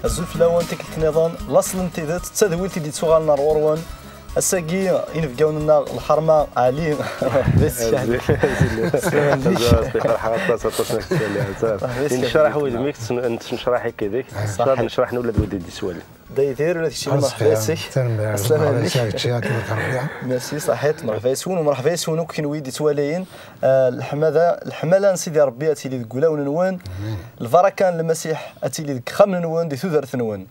الزلف لاوان تكلت نظام لاصل انتدت تدويلتي دي تسوغالنا روروان الساقي ينفقاون لنا الحرمه علي بس يعني نشرح ودميك نشرح كذاك نشرح نولد ودي سؤال داير ولا شي مرحبا سي السلام عليكم ميرسي صحيت مرحبا يسون ومرحبا يسون كاين ويدي توالين الحمله سيدي ربي اتي لي تقولاون نوان الفركان المسيح اتي لي خمن نوان دي ثوثر ثنوان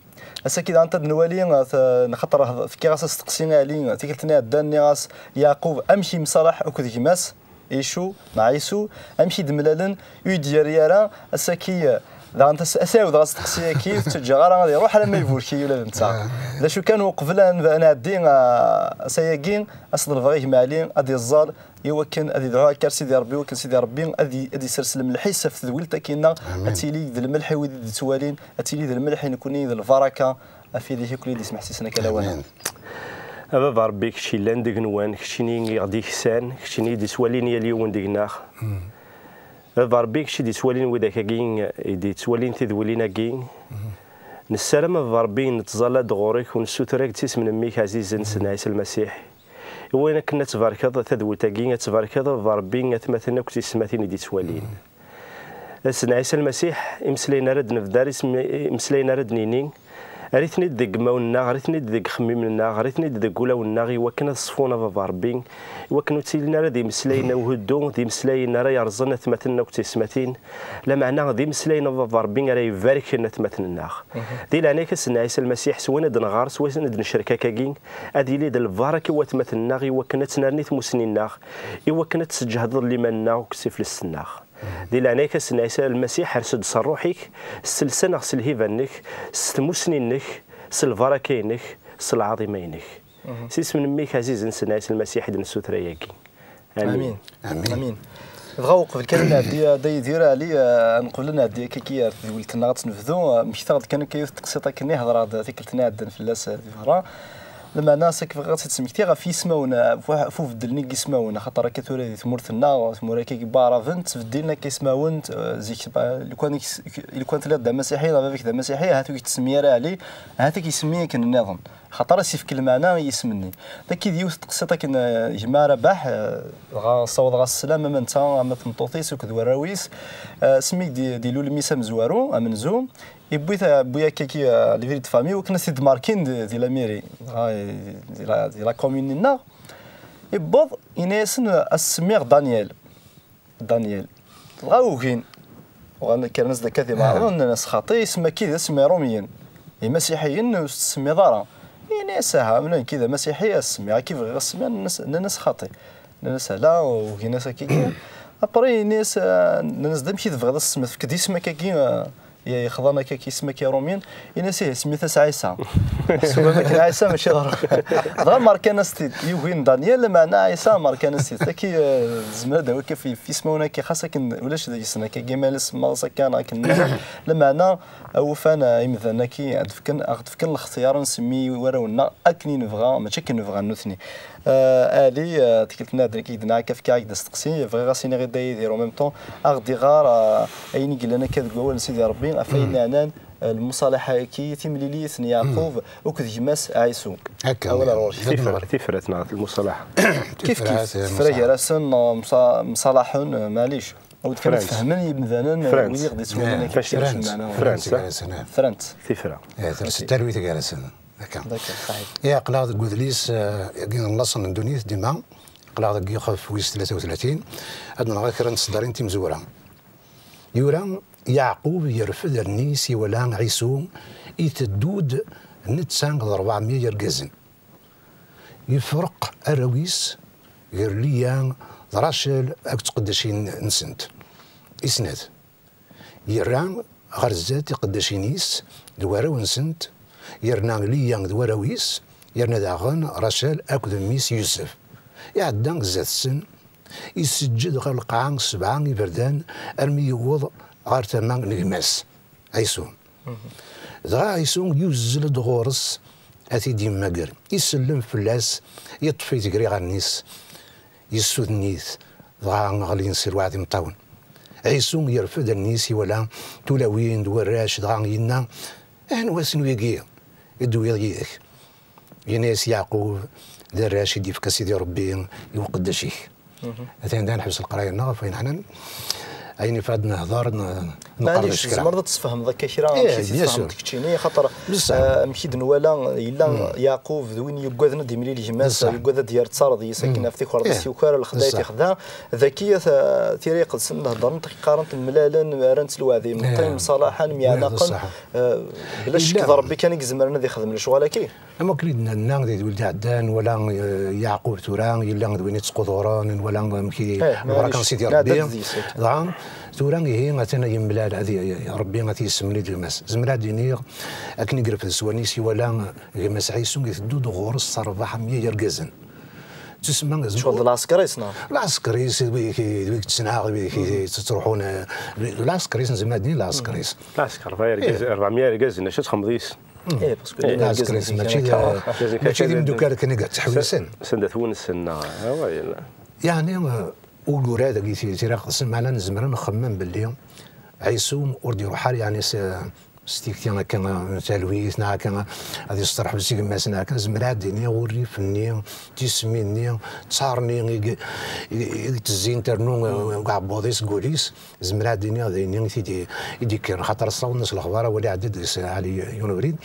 اساكيد انت نوالي نخطر في كيغاس استقسينا علي تيكلتنا داني غاس يعقوب امشي مصالح اكو كيماس يشو مع يسو امشي دملالن يدير يارا اساكي لا انت اساود غاس تقسيه كيف تجا غادي يروح على ما يفوركي ولا نتا لا شو كانوا قبل انا عدين سياقين اصل الفغيه معلين ادي الزار يوكن ادي دعاء كار سيدي ربي وكن سيدي ربي ادي سرسل الملحيس في ذويلتا كينا اتيلي ذ الملح ويدي توالين اتيلي ذ الملح نكوني ذ البركه في ذي كل يدي سمح سيسنا كلاوان أبا ربي كشي لان ديك نوان كشيني غادي حسان كشيني دي سوالين يا اليوم ديك ناخ أبا ربي كشي دي سوالين وذاك كين دي سوالين تذولينا كين نسلم أبا ربي نتظل دغورك ونسوترك تيس من أميك عزيز نسنا عيسى المسيح وين كنا تباركض تذول كين تباركض أبا ربي تمثلنا كتي سماتين دي سوالين سنا عيسى المسيح مسلينا رد نفدار مسلينا رد نينين ريتني دق ماونا ريتني دق خميمنا ريتني دق ولاونا غي وكنا صفونا بابا ربي وكنو تيلنا راه دي مسلاينا وهدو دي مسلاينا راه يرزنا تمثلنا وتسمتين لا معنى دي مسلاينا بابا ربي راه يبارك لنا تمثلنا دي لاني كسنا عيسى المسيح سوانا دنغار سوانا دنشركا كاكين ادي لي البركه وتمثلنا غي وكنا تنرنيت مسنينا وكنا تسجهد لمنا وكسيف للسناخ دي لعناك كسنا عيسى المسيح رسد صروحك السلسنة سلهيفانك ستمسنينك سلفركينك سلعظيمينك سيس من ميك عزيز نسنا عيسى المسيح دن سوترياكي امين امين غوق الكلمه دي يدير علي نقول لنا دي كي ولتنا غتنفذوا مشتاق كان كيف تقسيطه كني هضره ذيكلتنا عندنا في اللاس ديفرا لما ناس كيف غتسميتي غا في سماونا فوف بدلني كيسماونا خاطر كثوره ثمورتنا ثمورا كي بارافنت تبدلنا كيسماون زيك لو كانت لا مسيحيه لا فيك مسيحيه هاتو كيتسمي راه علي هاتي كيسمي كان النظام خاطر سي في كل معنى يسمني داك ديوث تقسيطه كان جماعه رباح غا صوت غا السلام ما انت ما تمطوطيس وكذا راويس سميك دي لول ميسا مزوارو امنزوم يبويا بويا كيكي لي فيريت فامي وكنا سيد ماركين دي لا ميري دي لا كومونينا يبوض يناسن السمير دانيال غاوكين وانا كان ناس كذا معروف ناس خاطي اسمه كذا اسمه روميين مسيحيين وسمي دارا يناسها من كذا مسيحيه اسمي كيف غير اسمي الناس خاطي الناس لا وكاين ناس كي ابري ناس دمشي تبغى اسمه في كدي اسمه كي يخضرنا كي اسمك يا رومين ينسيه سميتها عيسى سوى كان عيسى ماشي غير ماركانستي يوين دانيال معنا عيسى ماركانستي كي زمان هذا كيف في اسمه كي خاصك ولاش يسنا كي جمال اسم كان لمعنا وفانا يمثلنا كي غتفكر الاختيار نسمي وراونا اكني نبغى ماشي كي نبغى نثني الي تكلتنا كي دنا كيف كاع تستقسي فغا غاسيني غير داير او ميم طون اغدي غار ايني قال لنا كذا سيدي ربي افاين عنان المصالحه كي تمليلي ثني يعقوب وكذ جماس عيسو هكا اولا تفرت مع المصالحه كيف فرا راسن مصالحون معليش ود كانت فهمني مثلا وين غادي تسولنا كيفاش فرنسا تفرا الترويت جالسن هكا يا قلاض قودليس نلصن اندونيس ديما قلاض يخف ويس 33 عندنا غير كرا نصدرين تيم زورا يورا يعقوب يرفد النيس ولا عيسو يتدود نتسان 400 يرقزن يفرق ارويس يرليان راشل اكتقدشين نسنت اسناد يران غرزات قداشينيس دوارو نسنت يرنا ليان دوارويس يرنا داغن راشل اكد ميس يوسف يعدان زات السن يسجد غير القاعة 7 يبردان ارمي يوض غير تمام نجماس عيسون دغا عيسون يوزل دغورس اتي ديما كر يسلم فلاس يطفي تقري غنيس يسود نيث دغا غالي نسير واحد مطاون عيسون يرفد النيس ولا تولاوين دواراش دغا ينا واسن ويقيا يدو يضيك يناس يعقوب دار راشد يفكا سيدي ربي يوقد شيك مثلا دا نحبس القرايه نغف وين حنا عيني في هذا النهضار نقرب الشكل مرة تفهم ذاك شي راه مشيت تفهم ديك خاطر مشيت نوالا الا يعقوب وين يقعدنا ديملي الجماس يقعد ديال تصارض يسكن في ذيك ارض السكر الخدايه تاخذها ذكيه طريقه نهضر قارنت ملالا رانت الوعدي مطيم صلاحا ميعناقا بلاش كذا ربي كان يزمرنا ذي خدم الشغل كي اما كليدنا ناغ ولد عدان ولا يعقوب توران الا دويني تسقطوران ولا مكي بركان سيدي ربي توران هي مثلا يملال هذه ربي غادي يسمني ديماس زمرا دينير اكني قرب السوانيسي ولا غماس عيسون يدو غورس 400 يرقزن تسمى شغل العسكريس العسكريس ويك تسناغ تروحون العسكريس زعما دين العسكريس العسكر 400 يرقزن اش تخمضيس ايه باسكو العسكريس ماشي ديما دوكا كان قاعد تحويسن سندت ونسنا يعني وقول هذا قلت ترى قسم معنا نزمر نخمم باللي عيسوم وردي روحال يعني ستيكتي كان تلويث كان غادي يصطرح بسيك ماسنا كان زمرا ديني وري فني تسميني تصارني تزين ترنو كاع بوديس كوليس زمرا ديني غادي يدي كان خاطر صاو الناس الاخبار ولي عدد علي يونبريد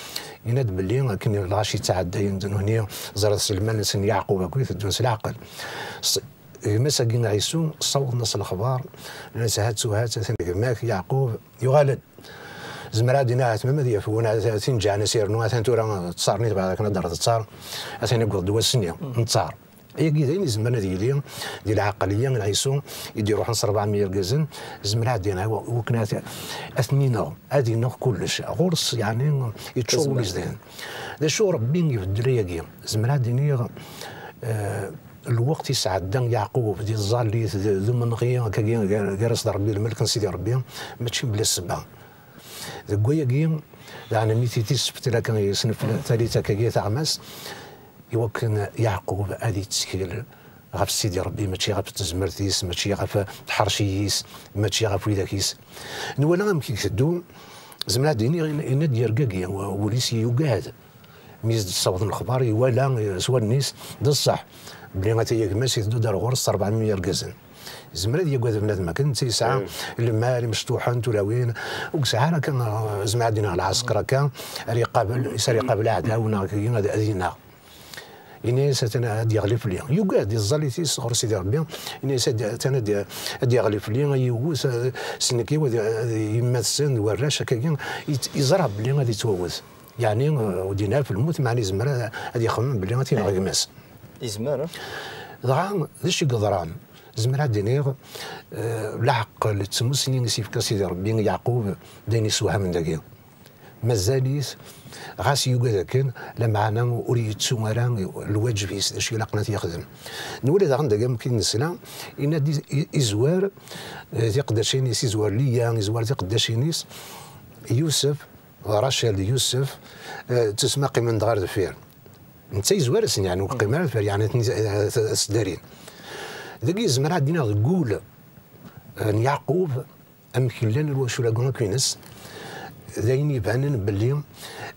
يناد باللي كان الغاشي تعدى هنا زرد سلمان سن يعقوب كويس تدوس العقل مساكين عيسو صوت الناس الاخبار الناس هات ماك يعقوب يغالد زمرا دينا تمام ديال فونا تنجع نسير ثان تورا تصارني تبع كنا دار تصار ثاني قول دوا السنيه نتصار هي كيداين زمرنا ديال العقليه عيسو يدير روحنا 400 ركزن زمرا دينا وكنا اثنينا ادينا كلش غرس يعني يتشوف زين دا شو ربي يبدل يا زمرا ديني الوقت يسعد دان يعقوب ديال الظالي ذو من غيا كارس ربي الملك سيدي ربي ماشي بلا السبعه ذكويا كيم يعني ميتي تسبت لك يصنف ثالثه كيا تاع ماس يوكن يعقوب هذه تسكيل غاف سيدي ربي ماشي غاف تزمرتيس ماشي غاف تحرشيس ماشي غاف ويداكيس نولا غامكي كدو زملا ديني يناد يرقاكيا وليس يوقاد ميز الصوت الاخبار ولا سوا الناس الصح بلي غاتي ماشي تدو دار غرس 400 ركزن زمرا ديال كذا بنادم كان تيسعه المال مفتوحه تلاوين وساعه كان زعما عندنا العسكر كان يقابل اعداؤنا كاين هذينا إني ساتنا هادي يغلف لي يوقاد الزاليتي صغر سيدي ربي إني ساتنا هادي يغلف لي يوس سنكي يما السن وراش كاين يزرع بلي غادي يتووز يعني ودينا في الموت معني زمرا هادي يخمم بلي غادي ينغمس يزمر ضران داش يقدران زمرا دينيغ العقل تسمسني سيف سيدي ربي يعقوب داني سوها من داكي مازاليس غاس يوكا كان لا معنا اريد سومران الواجب يسدش يلاقنا يخدم نولد عندك يمكن نسلا ان ازوار تقداشيني يزوار ليا يزوار تقداشينيس يوسف رشاد يوسف تسمى قيمه دغار دفير انت يزوار يعني قيمه دفير يعني سدارين ذاك زمرا دينا تقول يعقوب امكن لنا الوشولا كنا كينس ذاين يبان باللي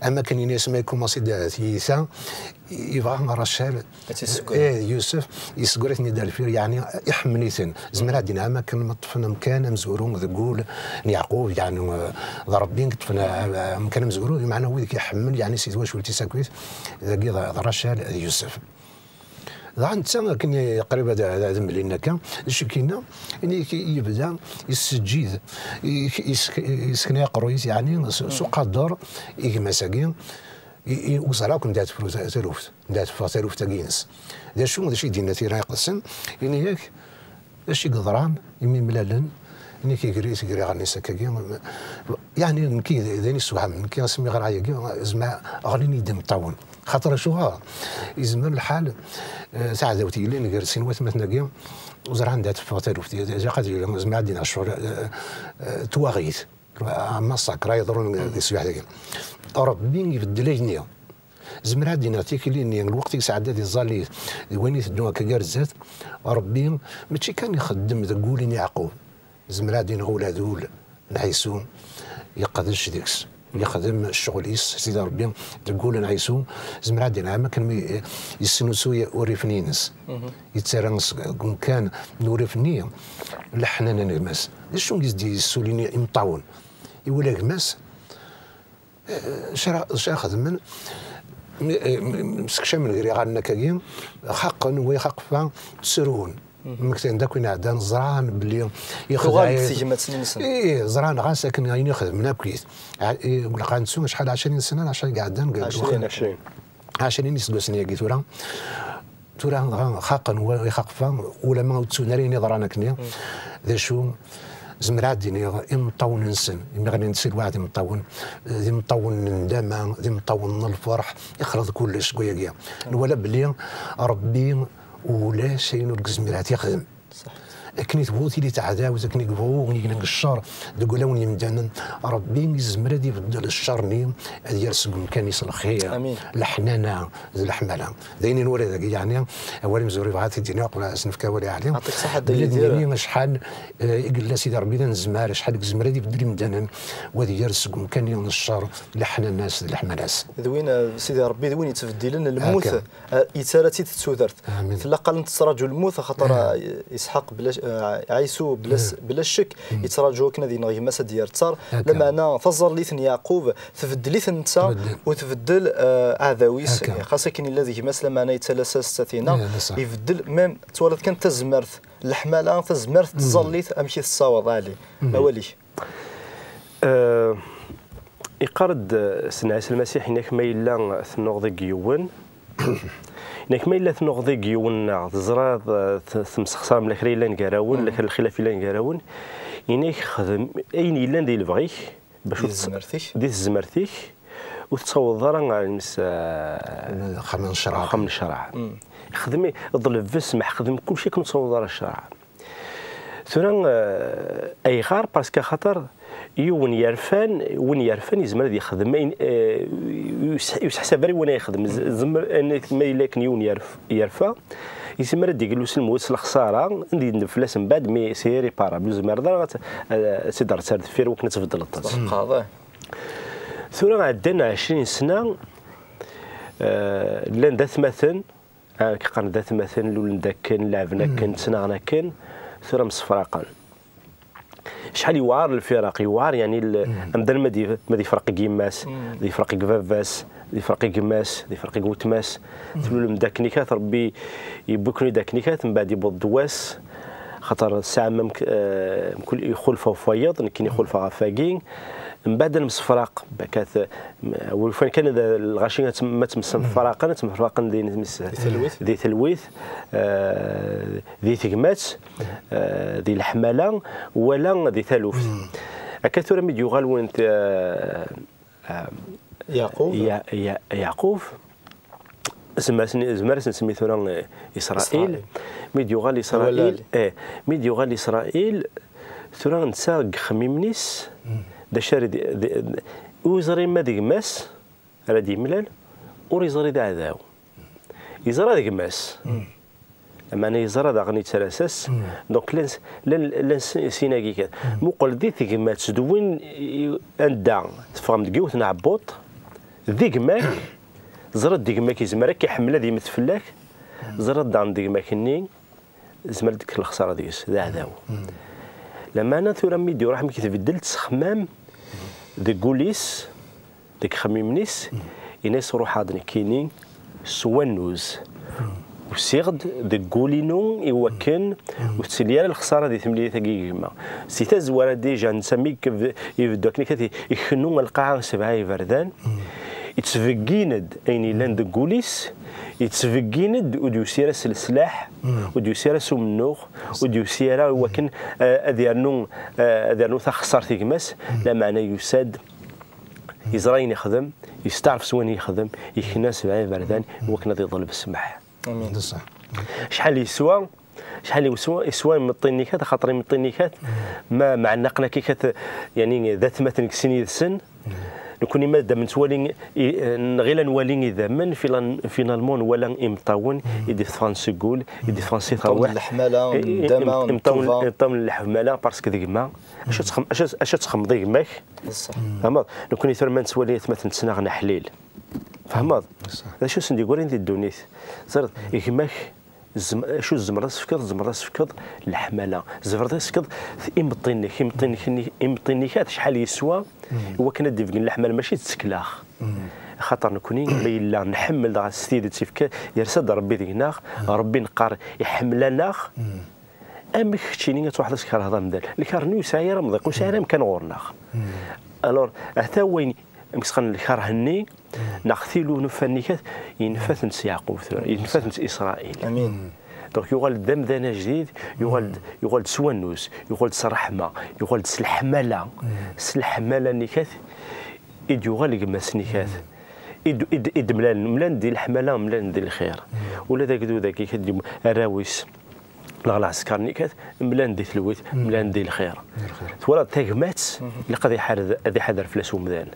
اما كان يناس ما يكون مصيد ثيثا يبغى رشال يوسف يسقرتني دار فيه يعني يحمنيثن زمرا دينا ما كان مطفنا مكان مزورون تقول يعقوب يعني ضربين كتفنا مكان مزورون معناه هو يحمل يعني سيت واش ولتي ساكويت ذاك رشال يوسف انت كني قريب هذا ملينا كان الشكينا اني يبدا يسجد يسكن يقرويس يعني سوق الدار مساكين وصراكم دات فلوس تلوفت دات فلوس تاكينس دا شو هذا الشيء ديالنا تيرا يقسم يعني ياك اش يقدران يمي ملالن اني كيكري غني سكاكين يعني نكي ذاني السوحه نكي نسمي غير عيا زعما غني دم طاون خاطر شو يزمر الحال ساعه داوتي لي نقر سنوات مثلا وزرع عندها تفاوت جا قادر زعما عندنا شهور تواغيت مصاك راه يضرون السواح داك ربي يبدل لي زمر عندنا تيكليني الوقت ساعه ديال الزالي وين يدوها ككارزات ربي ماشي كان يخدم تقولين يعقوب زمر عندنا ولادول نحيسون يقدرش ديكس يخدم الشغل سيدي ربي تقول نعيسو زمرا ديال عام كان يسنوسو وريفنينس يتسرنس كان نوريفني لحنا نغمس شنو قصدي السوليني مطاون يقول غمس شرا خدم مسكشا من غير غانا كاين حقا ويخقفا تسرون مكتين داك وين عدان زران بلي يخدم زران غا ساكن غاين يخدمنا بكيت يقول لك غنسو شحال 20 سنه 10 قعدان 20 سنه قيت تورا حقا ويخقفا ولا ما تسوناريني ضرانا كنيا ذا شو زمرات ديني مطون نسن غادي نسير واحد مطون الندامه مطون الفرح يخلط كلش كويا ولا بلي ربي ولا شيء نلقى زمرات يخدم صح كنيت بوتي لي تعداوز كنيت بو كنيت الشر تقول لون يمدان ربي يزمر دي بدل الشر نيم هذه يرسم كان يصل خير لحنانا الحمله داينين ورا يعني اول مزوري بغات الدنيا قبل سنفكا ولا عليه يعطيك الصحه ديالي شحال قال سيدي ربي نزمار شحال زمر دي بدل يمدان وهذه يرسم كان يوم الشر لحنا الناس الحملاس ذوين سيدي ربي ذوين يتفدي لنا الموت يتسارتي تسودرت تلقى نتسراجو الموت خاطر يسحق بلا عيسو بلا شك يتراجعوا كنا ذي نغي مسا ديال التار لما انا فزر ليثن يعقوب تفدل ليثن انت وتفدل عذاويس خاصه كاين الذي مثلا ما انا يتلاسس ستينا يفدل ميم تولد كانت تزمرت الحماله تزمرت تزليت امشي الصواب عليه اولي يقرد سنعس المسيح هناك ما الا ثنوغ يون إنك ما إلا تنغضي جيون تزرع تمسخسر من الخير إلا نقراون لكن الخلاف إلا نقراون إنك خدم أين إلا ندير البغيك باش ديت الزمرتيك وتصوض ضرا على المس خمن الشرع خدمي ظل فسمح خدم كل شيء كنتصوض ضرا الشرع ثم أي غار باسكو خاطر وين يرفان يزمر دي يخدم يحسب بري وين يخدم زمر انك ما الا كان يون يرفا يزمر دي يقول الموت الخساره ندي نفلس من بعد مي سيري بارابل زمر دار سيدار تسرد فير وكنا تفضل الطاس قاضي ثم عندنا 20 سنه لان ذات مثلا كيقارن ذات مثلا لول داك كان لعبنا كان تناغنا كان ثم مصفراقا شحال يوار الفرق يوار يعني امدان ما دي فرق كيماس دي فرق كفافاس دي فرق كماس دي فرق كوتماس تقول داكنيكات ربي يبوكني داكنيكات من بعد يبوض دواس خاطر الساعه كل يخلفوا فياض كاين يخلفوا غفاكين من بعد المصفراق بكات وفين كان الغاشين ما تمسن فراقا تمفراقا ذي ثلويث ذي ثقمات ذي الحماله ولا ذي ثلوث اكثر من يغال وانت يعقوب زمر نسمي ثورا اسرائيل ميديوغال اسرائيل ميديوغال اسرائيل ثورا نسا خميمنيس دا شاري ويزري ما ديك ماس راه دي ملال وريزري دا عذاو يزرى ديك ماس اما انا يزرى دا غني تراساس دونك لان سيناكي كذا مقول دي ديك ما تدوين اندا تفهم دقيوت نعبوط ديك ما زرد ديك ما كيزمر كيحمل هذه متفلاك زرد دا ديك ما كني زمر ديك الخساره ديس دا عذاو لما انا ثورا ميدي راح كيتبدل تسخمام ديك كوليس ديك خميمنيس يناس روح هادن كينين سوانوز وسيغد ديك كولينو يوكن وتسليال الخساره دي ثمليه ثقيقه سيتا زواره ديجا نسميك يبدوك كتي يخنو القاعه سبعه يفردان يتسفكيند اين لاند كوليس يتسفكيند وديو سيرا السلاح وديو سيرا سمنوغ وديو سيرا وكن اديرنو تخسر تيكماس لا معنى يساد يزراين يخدم يستعرف سوين يخدم يكنا سبعين بردان وكنا يظل بالسماح امين صح شحال يسوى من الطينيكات خاطر من الطينيكات ما مع النقله كي يعني ذات مثلا سنين السن نكون ماده من توالي غير نوالي اذا من فينالمون ولا امطاون يدي فرنسا يقول يدي فرنسا تروح الحماله امطاون الحماله باسكو ديك ما اش تخمض يماك بصح فهمت نكون يثر من توالي مثلا تسناغنا حليل فهمت هذا شو سندي قولين دي الدونيث صرت يماك شو الزمرة سفكض الحمالة زفرة سفكض إمطينيك شحال يسوى هو كان ديفكن الحمالة ماشي تسكلاخ خاطر نكوني إلا نحمل دغا ستيد تيفك يرسد ربي ديكنا ربي نقار يحملنا أمك تشيني توحد سكر هذا مدال الكار نو ساير مضيق وساير كان غورنا ألور حتى وين مسخن الكار هني نغثيلو نفنيكات ينفث نس يعقوب ينفث نس إسرائيل امين دونك يغال دم ذانا جديد يغال سوانوس يغال سرحمة يغال سلحمالة سلحمالة نيكات يغال يقماس نيكات إد ملان ديال الحمالة ملان ديال الخير ولا ذاك دو ذاك كديم الراويس العسكر نيكات ملان ديال الويت ملان ديال الخير تولى تاكمات اللي قد يحضر فلاس ومدان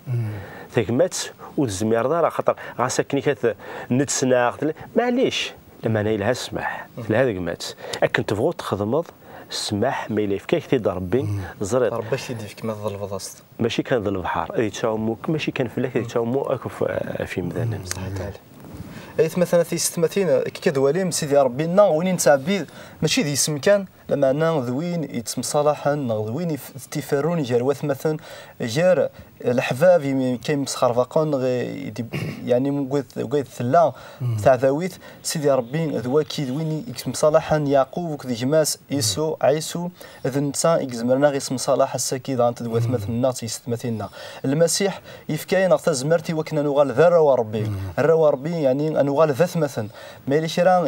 تاكمات والزمير دار خاطر غاساكني كات نتسناغ معليش لما انا لها السماح لهذا قمات اكن تبغوا تخدمض السماح ما يلف كيف تيد ربي زريط ربي يديك ما ظل الفضاست ماشي كان ظل البحر هذه تشاوموك ماشي كان فلاك هذه تشاومو اكو في مدان صح تعالى ايت مثلا في ستماتين كدواليم سيدي ربي نا وين تعبيد ماشي ذي اسم كان لما انا ذوين يتسم صلاحا ذوين تيفرون جار مثلا جار الحباب كاين مسخرفقون يعني مقيد ثلا تاع ذويت سيدي ربي ذوا كي ذوين يتسم صلاحا يعقوب وكذي جماس يسوع عيسو اذا نتا يزمرنا غير اسم صلاح السكيد انت ذوا مثلا الناس يستمتينا المسيح يفكاين اخت زمرتي وكنا نغال ذرا وربي الروا ربي يعني نغال ذات مثلا مالي شرا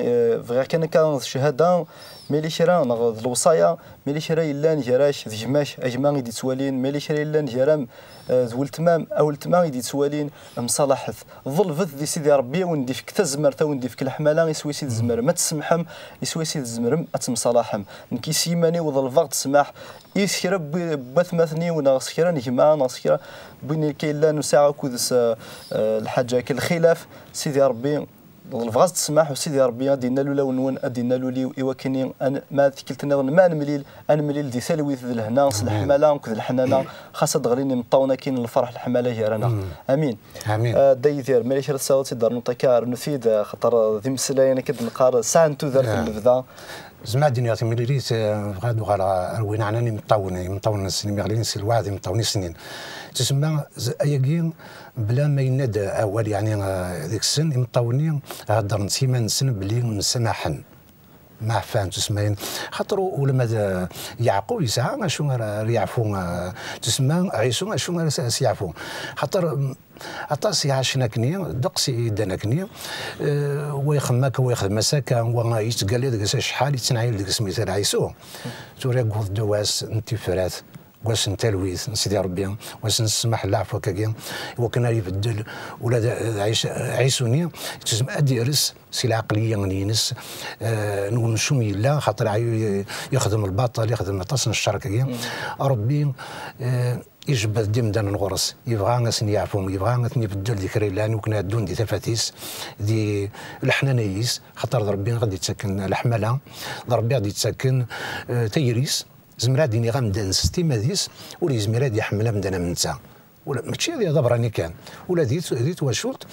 غير كان الشهاده مالي شرا نغ الوصايا مالي شرا الا نجراش جماش اجماع يدي توالين مالي شرا الا نجرام ذو التمام او التمام يدي توالين مصالحث ظل فذ دي سيدي ربي وندي فيك تزمر تا وندي فيك الحماله يسوي سيدي الزمر ما تسمحم يسوي سيدي الزمر اتمصالحم نكي سيماني وظل الفقت تسمح يسكر بثمثني ونغسكر نجمع نغسكر بين كاين نساعة كودس الحاجه كالخلاف سيدي ربي الفغاز تسمح وسيدي ربي دينا له لون ادينا له لي ايواكني انا ما تكلتنا ما نمليل دي سلوي ذ الهنا الحماله وكذا الحنانه خاصه دغريني مطونه كاين الفرح الحماله جارانا امين امين دايثير مالي شرط صوتي دار نطيكار نفيد خاطر ذي مسلايه انا كد نقار ساعه نتو ذا في البدا زعما الدنيا تمليت غادو غالا روينا عناني مطون السنين مغلين سي الواحد مطوني سنين تسمى اياكين بلا ما يناد اول يعني ذيك السن مطوني هضر نسيما نسن بلي نسمحن ما فهم تسمين خاطر ولما يعقوب يسعى شو يعفو تسمى عيسو شو يعفو خاطر عطاس يعشنا كنيا دقسي دانا كنيا ويخماك ويخدم مساكا ويتقال لي داك شحال يتنعيل ديك سميتها عيسو توري قوض دواس انتفارات واش نتلويث سيدي ربي واش نسمح العفو كاكيا وكنا يبدل ولا عيسوني تسمى اديرس سي العقليه نينس نقول شو يلا خاطر يخدم الباطل يخدم تصن الشر كاكيا ربي يجبد ديم دان الغرس يبغى ناس يعفو يبغى ناس يبدل ديك ريلان وكنا دون دي تفاتيس دي الحنانيس خاطر ربي غادي تسكن الحمله ربي غادي تسكن تيريس زمرا ديني غامدان ستيما ديس ولا زمرا دي يحملها مدانا من نتا ولا ماشي هذه ضبراني كان ولا ديت واشوت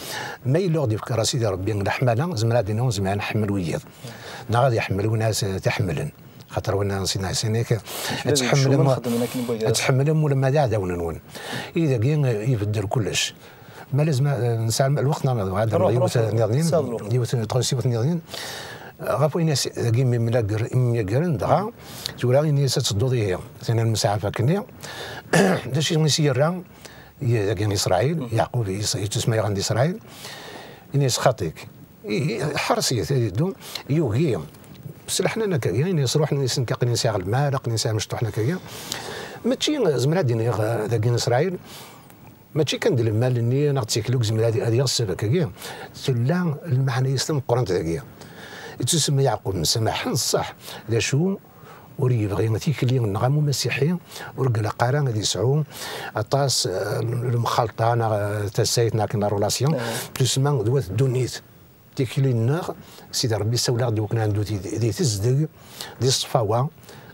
ما يلوغ دي فكره سيدي ربي الحمله زمرا دينا زعما نحمل وياض نا غادي يحملوا ناس تحملن خاطر وانا نسينا سينيك تحملهم ولا ما داون نون اذا كاين يبدل كلش ما لازم نسال الوقت نعرض هذا ديوت نيضين غافو ناس كيم من قرن دغا تورا ني ستدودي هي ثاني المساعفه كنيا داش مسيرا يا كان اسرائيل يعقوب يتسمى عند اسرائيل ناس خاطيك حرسيه تدو يوغي بصح حنا كاين يعني روحنا نسن كاين نساع المال كاين نساع مشطوحنا كاين ماشي زمرا دينا ذاك اسرائيل ماشي كندير المال اني نغتسكلوك زمرا هذه السبب كاين لا المعنى يسلم القران ذاكيا تسمى يعقوب مسامح صح لا شو وري يبغي تيكلي نغامو مسيحي ورقلا قارا غادي يسعو اطاس المخالطه انا تسايت ناكنا رولاسيون بلوس ما دوات دونيت تيكلي النار سيدي ربي سولا غادي وكنا عنده دي تزدق دي الصفاوه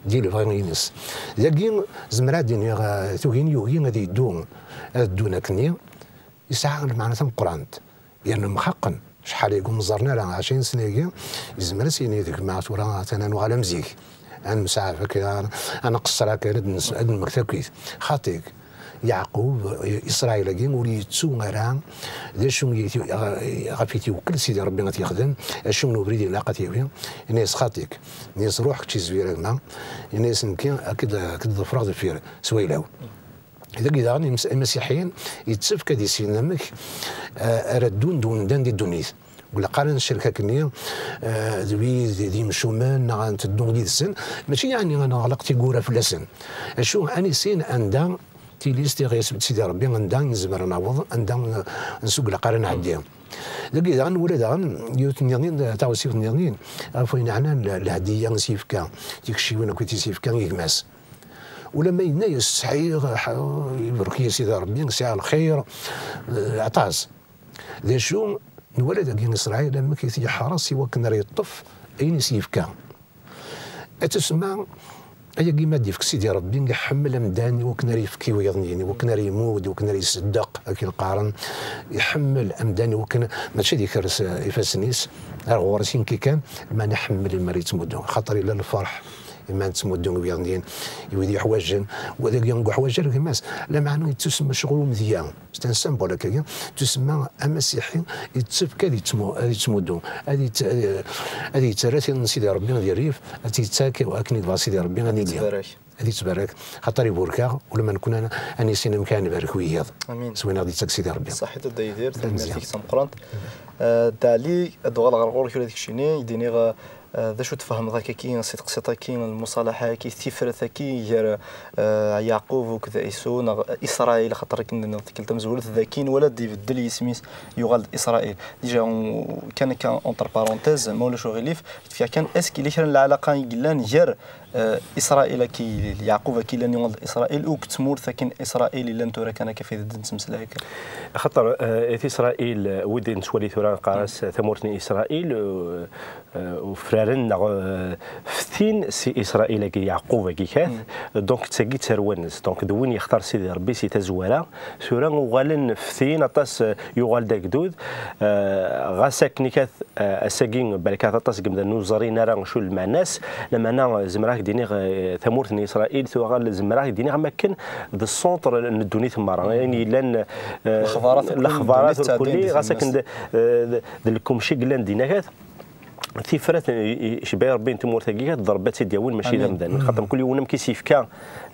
ديال الفاغينس لكن زمرا ديني توغين يوغي غادي يدون كني يسعى معناتها مقرانت لان محقن شحال يقوم زرنا راه 20 سنه يزمر سيني ديك مع تورا انا نوغالا مزيك انا مسعفك انا قصراك هاد المكتب خاطيك يعقوب اسرائيل كي ولي تسو غيرها شنو غافيتي وكل سيدي ربي غادي يخدم شنو بريدي لاقاتي بها الناس خاطيك الناس روحك شي زويره ما الناس يمكن اكيد ضفراغ فير سويلاو اذا كذا المسيحيين يتسف كدي سينامك ردون دون دان دي دونيت ولا قارن الشركه كنيه دي مشومان نغانت الدون دي السن ماشي يعني انا غلقتي كوره في اللسن شو اني سين عندها تيليستي غيسبت سيدي ربي عندها نزمر نعوض عندها نسوق القرن عندها لقيت غن ولاد غن يوتنيين تاع سيفنيين فين عنا الهديه نسيفكا ديك الشيء وين كنتي سيفكا يكماس ولما ينا يستحي يبارك يا سيدي ربي ساعه الخير عطاس ذا شو نولد كي اسرائيل لما كيتي حراسي وكنا يطف اين سيفكا اتسمع ايا كيما ديفك سيدي ربي نحمل امداني وكنا يفكي ويظنيني وكنا يمود وكنا يصدق اكي القارن يحمل امداني وكنا ماشي ديك يفاسنيس غورسين كي كان ما نحمل المريت مودو خاطر الى الفرح إما نتمودون بيضنين يودي حواجن وذاك ينقو حواجن كماس لا معنى تسمى شغل مزيان ستنسم بولا كاين تسمى المسيحي يتسبك هذه تمودون هذه تراثي سيدي ربي غادي يريف هذه تاكي واكني سيدي ربي غادي يدير هذه تبارك خاطر يبوركا ولما نكون انا سينا مكان نبارك وياض امين سوينا غادي تاك سيدي ربي صحيت دا يدير تمارتيك تمقرانت دالي دوغال غرغور كي ديك الشيني يديني ذا شو تفهم ذاك كاين صدق صدق كاين المصالحه كي تفرث كي جار يعقوب وكذا يسون اسرائيل خاطر كنا كلت مزولت ذاكين ولا يبدل يسميس يغال اسرائيل ديجا كان اونتر بارونتيز مولا شو غليف فيها كان اسكي لي كان العلاقه يقلان جار اسرائيل كي يعقوب كي لان يغال اسرائيل وكتمور ثاكن اسرائيل لان تورا كان كيف تمثل هكا خاطر اسرائيل ودي نسولي ثورا قارس ثمورتني اسرائيل وفرارن فتين سي اسرائيل كي يعقوب كي كاث دونك تسقي تروانس دونك دوين يختار سيدي ربي سي تزوالا سورا وغالن فتين اطاس يغال داك دود غاسك نيكاث اساكين بالكاث اطاس قمدا نوزرين راه شو المعناس لما انا زمراك ديني ثمورتني اسرائيل ثوغال زمراك ديني غمكن ذا السونتر ندوني ثمارا يعني لان الاخبارات الكلي غاسك دلكم شي قلان ديناكاث ثيفرات شباب ربي انتم مرتقيات ضربات دياول ماشي ذنبان خاطر كل يوم كيسيفكا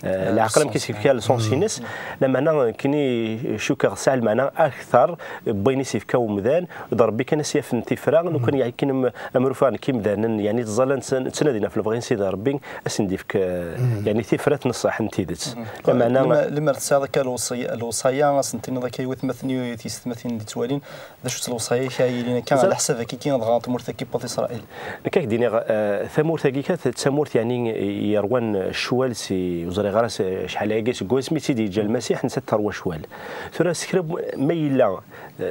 العقل كيسيفكا لسونسينس لما انا كني شوكر سال معنا اكثر بيني سيفكا ومذان ضربي كان سيف انتفراغ وكان يمكن امرفان كي مذان يعني تظل تنادينا في البغين سيدي ربي اسنديفك يعني ثيفرات نصح انتيدت لما انا لما هذاك الوصايا سنتين ذاك يثمثني تيستمثين توالين ذا شو الوصايا كاين كان على حساب كي كاين ضغط مرتكب اسرائيل كاك ديني ثمور ثقيكات تسمورت يعني يروان الشوال سي وزري غراس شحال هكا كو سميتي دي جا المسيح نسى تروى شوال ثرا سكرب ميلا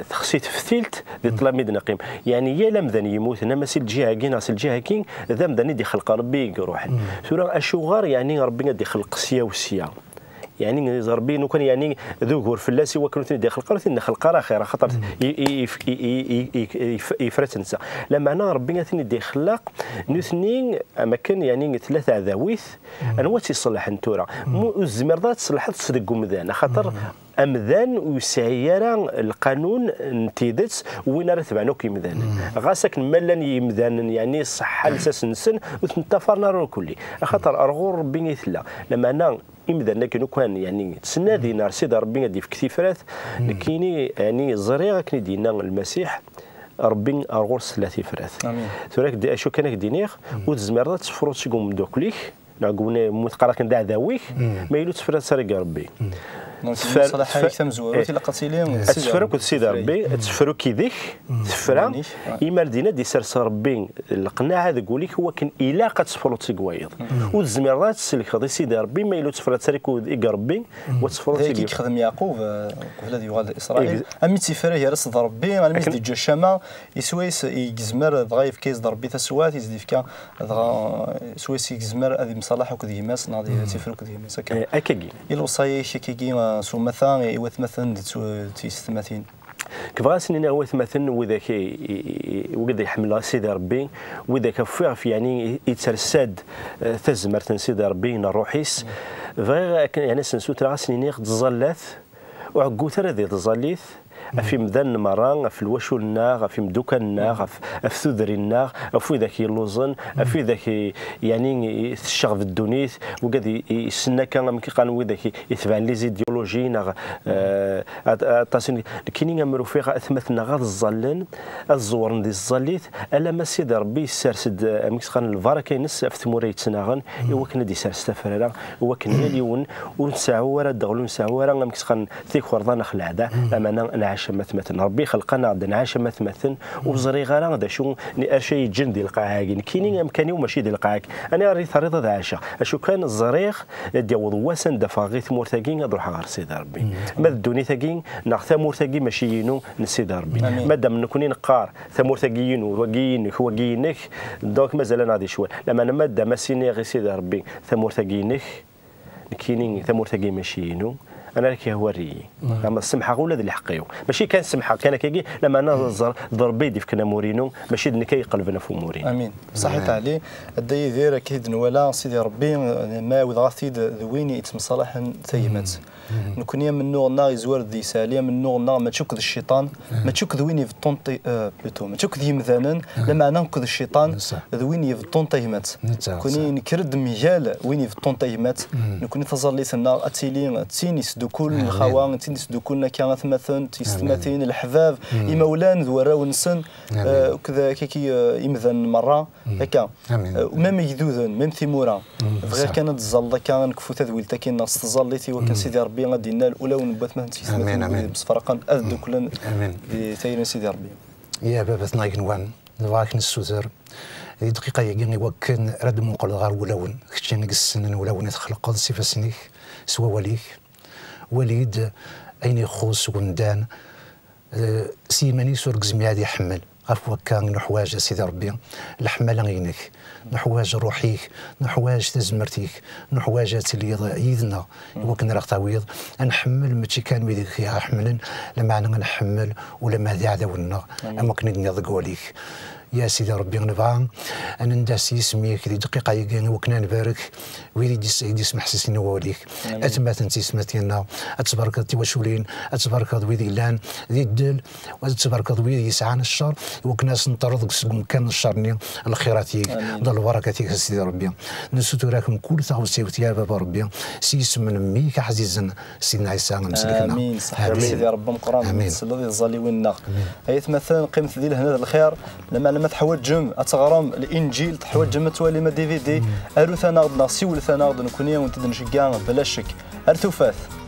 تخصيت في ثلث دي تلاميذ نقيم يعني يا لمذن يموت انا ماسي الجهه كين راس الجهه كين ذا مذن يدي خلق ربي روح ثرا اشوغار يعني ربي يدي خلق سيا وسيا يعني ربي نو كان يعني ذوكور فلاسي وكانوا داخل قرث خلق راه خير خاطر يفرت نسى لما انا ربي ثاني دي خلق نثنين اماكن يعني ثلاثه عذاويث انا واتي صلح انتورا الزمر ذات صلحت صدق مذان خاطر امذان وسعيرا القانون انتيدت وين راه تبعنو كيمذان غاسك ملان يمذان يعني صح لساس نسن وتنتفرنا رو كلي خاطر ارغور ربي يثلا لما انا إمذا كانوا كان يعني تسنادي نار سيدي ربي غادي في كثيفرات كيني يعني زريغه كني دينا المسيح ربي ارغور ثلاثي فرات تراك دي اشو كانك دينيغ وتزمر تفروت شكون دوكليك نعقونا متقرا كندا عداويك ما يلو تفرات سرق ربي صلاح هيك تمزور وتي لقاتيلي تفرك سيدي ربي تفرك كيديك تفرا إما لدينا دي سرس ربي القناعة تقول لك هو كان إلا قد تفرط تقويض والزميرات تسلك هذا سيدي ربي ما يلو تفرط تريك إيجا ربي وتفرط كي يخدم يعقوب الذي يغادر إسرائيل أمي تفرا هي رصد ربي أمي تدي الشمع يسويس يجزمر ضغايف كيس ضربي تسوات يزدي فيك سويس يجزمر هذه مصالح وكذي ماس نادي تفرق كذي ماس أكيد يلو صاي شكيكي سو مثلا يوث مثلا تيستماتين كيفاش سنين هو مثلا وذاك وقد يحمل سيدي ربي وذاك فيعرف يعني يترسد تزمرت سيدي ربي الروحيس يعني سنسو ترى سنين تزلات وعقوت هذه تزليت في مذن مران في الوشولنا في مدوكنا في ثذرنا في ذاك اللوزن في ذاك يعني الشغف الدونيث وقد يسنى كان كان وذاك يتبع لي زيديولوجينا تاسين كاينين امرو فيها اثمتنا غاد الظلن الزور دي الظليت الا ما سيدي ربي سرسد مكسخان الفار كاينس في ثموريت سناغن هو كنا دي سرس فرا هو كنا اليون ونساعو ورا دغلو نساعو ورا مكسخان ثيك خرضان خلعدا انا عاش مثلا ربي خلقنا عندنا عاش مثلا وزري غير هذا شو شيء جندي القاعين كاينين امكاني وماشي ديال القاعك انا ريت رضا ذا عاشا اشو كان الزريخ ديال وسن دفاغيت مورتاكين نروح غير سيدي ربي ما دوني ثاكين ناخ مورتاكي ماشي ينو نسيدي ربي مادام نكوني نقار ثمورتاكيين وكيينك وكيينك دونك مازال نادي شويه لما انا مادام ماسيني غير سيدي ربي ثمورتاكينك كاينين ثمورتاكي ماشي ينو انا لك هو الري لما السمحه ولا اللي حقيو ماشي كان سمحه كان كيجي لما انا ضربي ديف كنا مورينو ماشي نكاي قلبنا في مورينو امين صحيت عليه الدي دير كيد ولا سيدي ربي ما وضغطي ذويني يتمصالح تيمات نكون من نورنا يزور ذي ساليه من نورنا ما تشك الشيطان ما تشك ذويني في الطونطي بلوتو ما تشك ذي مثلا لما ننقذ الشيطان ذويني في الطونطيمات كوني نكرد مجال ويني في الطونطيمات نكون تظل لنا اتيلي تيني سدوكول الخوان تيني سدوكولنا كانت مثلا تيستماتين الحباب يمولان ذورا ونسن وكذا كي يمذن مره هكا ومام يذوذن ميم ثيمورا غير كانت الزلطه كان كفو تذويل تاكين ناس تزليتي وكان سيدي ربي غادينا الاولى ونبات مثلا تيستماتين بصفرقا اذ ثايرين سيدي ربي يا بابا نايكنوان ذاك السوزر دقيقه يجيني وكان رد منقل غار ولون كتشي السنن ولون يتخلق صفه سنيك سوا وليك وليد اين يخص وندان سيماني سورك زميادي يحمل غف وكان نحواج سيدي ربي الحمل غينك نحواج روحيك نحواج تزمرتيك نحواج اللي يدنا وكنا راه تعويض نحمل ماشي كان ويدك يا حملن لما انا نحمل ولا ما ذا عداونا اما كنت نضق عليك يا سيدي ربي نبغى انا نداس يسميك دي دقيقه يجيني وكنا نبارك ويدي سيدي يسمح سيسني ووليك اتمات انت سماتينا اتبارك انت وشولين اتبارك ويدي لان ذي الدل واتبارك ويدي يسعان الشر وكنا نطرد كان الشرني الخيراتيك ضل بركاتيك سيدي ربي نسوتو راكم كل تاوسيوت يا بابا ربي سيس من ميك عزيزنا سيدنا عيسى مسلكنا امين صح سيدي ربي مقران الذي ظلي ونا ايت مثلا قيمه ذي هنا الخير لما تحوجم اتغرم الانجيل تحوجم توالي ما دي في دي ارو ثنا غدنا سيول ثنا غد نكونيا ونتد نشكا بلا شك ارتوفاث